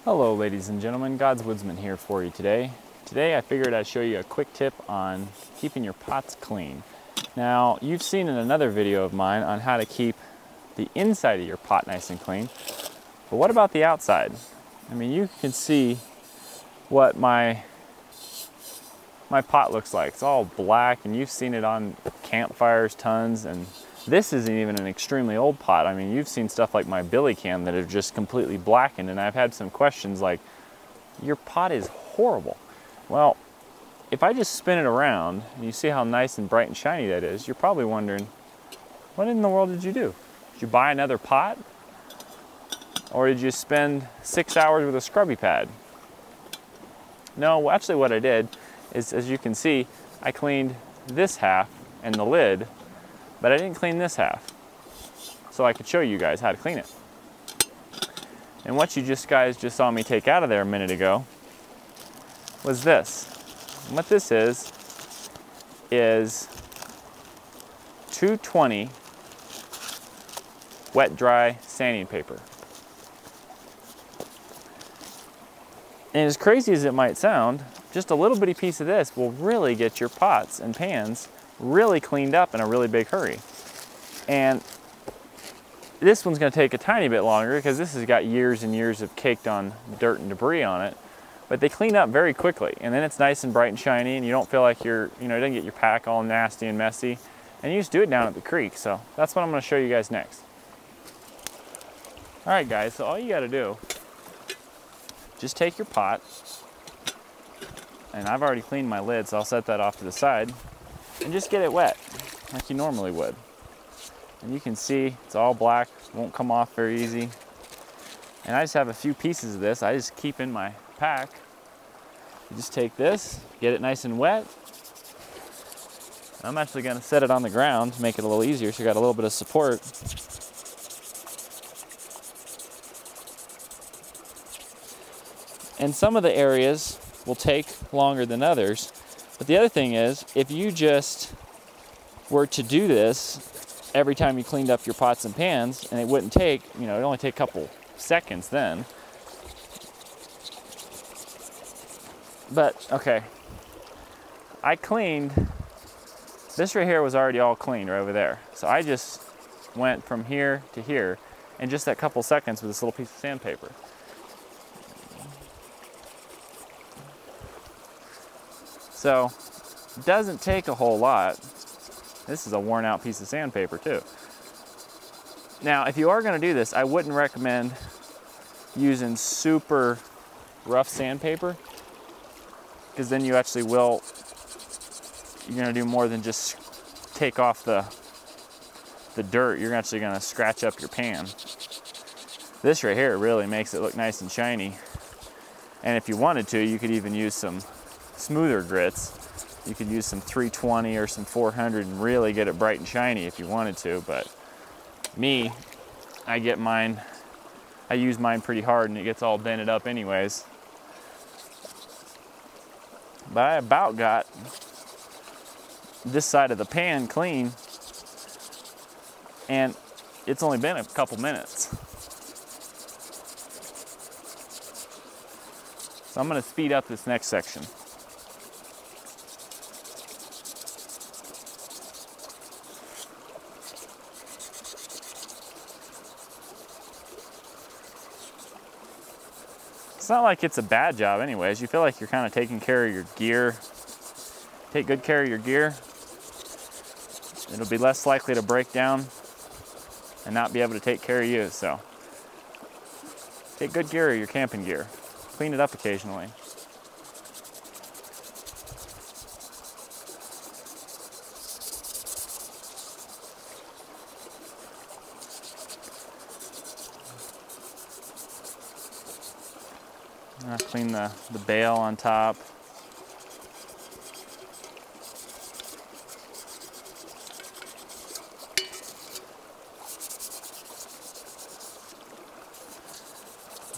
Hello ladies and gentlemen, God's Woodsman here for you today. Today I figured I'd show you a quick tip on keeping your pots clean. Now you've seen in another video of mine on how to keep the inside of your pot nice and clean, but what about the outside? I mean, you can see what my pot looks like. It's all black, and you've seen it on campfires tons, and this isn't even an extremely old pot. I mean, you've seen stuff like my billy can that are just completely blackened, and I've had some questions like, your pot is horrible. Well, if I just spin it around, and you see how nice and bright and shiny that is, you're probably wondering, what in the world did you do? Did you buy another pot? Or did you spend 6 hours with a scrubby pad? No, actually what I did is, as you can see, I cleaned this half and the lid, but I didn't clean this half. So I could show you guys how to clean it. And what you guys just saw me take out of there a minute ago was this. And what this is 220 wet dry sanding paper. And as crazy as it might sound, just a little bitty piece of this will really get your pots and pans really cleaned up in a really big hurry. And this one's going to take a tiny bit longer because this has got years and years of caked on dirt and debris on it. But they clean up very quickly, and then it's nice and bright and shiny, and you don't feel like it doesn't get your pack all nasty and messy. And you just do it down at the creek. So that's what I'm going to show you guys next. All right, guys, so all you got to do, just take your pot, and I've already cleaned my lid, so I'll set that off to the side, and just get it wet like you normally would. And you can see it's all black, won't come off very easy. And I just have a few pieces of this I just keep in my pack. You just take this, get it nice and wet. I'm actually going to set it on the ground to make it a little easier so you got a little bit of support. And some of the areas will take longer than others. But the other thing is, if you just were to do this every time you cleaned up your pots and pans, and it wouldn't take, it'd only take a couple seconds then. But, okay, I cleaned, this right here was already all cleaned right over there. So I just went from here to here in just that couple seconds with this little piece of sandpaper. So, it doesn't take a whole lot. This is a worn out piece of sandpaper too. Now, if you are going to do this, I wouldn't recommend using super rough sandpaper, because then you actually you're going to do more than just take off the dirt. You're actually going to scratch up your pan. This right here really makes it look nice and shiny. And if you wanted to, you could even use some smoother grits. You could use some 320 or some 400 and really get it bright and shiny if you wanted to. But me, I use mine pretty hard and it gets all dented up anyways. But I about got this side of the pan clean, and it's only been a couple minutes. So I'm going to speed up this next section. It's not like it's a bad job anyways. You feel like you're kind of taking care of your gear. Take good care of your gear. It'll be less likely to break down and not be able to take care of you. So take good care of your camping gear. Clean it up occasionally. I'll clean the bale on top.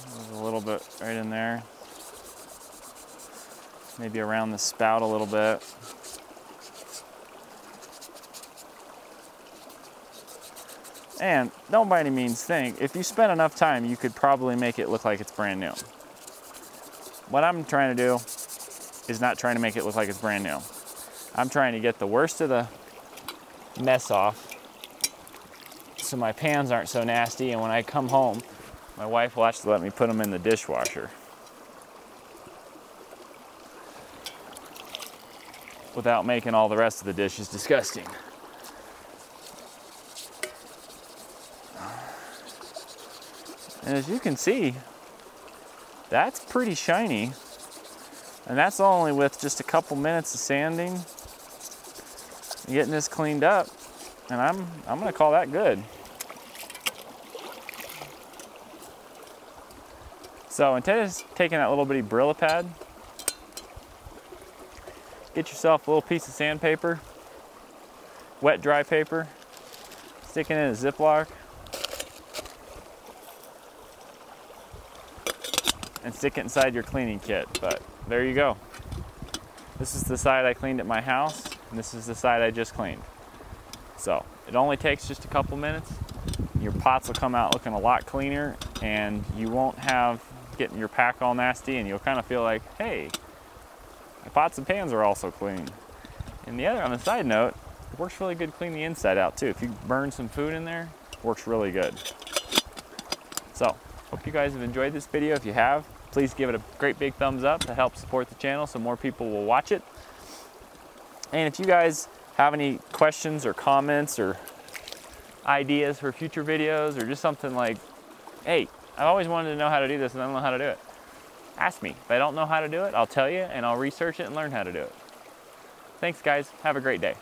There's a little bit right in there. Maybe around the spout a little bit. And don't by any means think, if you spend enough time, you could probably make it look like it's brand new. what I'm trying to do is not trying to make it look like it's brand new. I'm trying to get the worst of the mess off so my pans aren't so nasty, and when I come home, my wife will actually let me put them in the dishwasher without making all the rest of the dishes disgusting. And as you can see, that's pretty shiny. And that's only with just a couple minutes of sanding and getting this cleaned up. And I'm gonna call that good. So instead of taking that little bitty Brillo pad, get yourself a little piece of sandpaper, wet dry paper, stick it in a Ziploc, and stick it inside your cleaning kit. But there you go. This is the side I cleaned at my house, and this is the side I just cleaned. So it only takes just a couple minutes. Your pots will come out looking a lot cleaner, and you won't have getting your pack all nasty, and you'll kind of feel like, hey, my pots and pans are also clean. And the other, on the side note, it works really good to clean the inside out too. If you burn some food in there, it works really good. So hope you guys have enjoyed this video. If you have, please give it a great big thumbs up to help support the channel so more people will watch it. And if you guys have any questions or comments or ideas for future videos, or just something like, hey, I've always wanted to know how to do this and I don't know how to do it, ask me. If I don't know how to do it, I'll tell you and I'll research it and learn how to do it. Thanks guys, have a great day.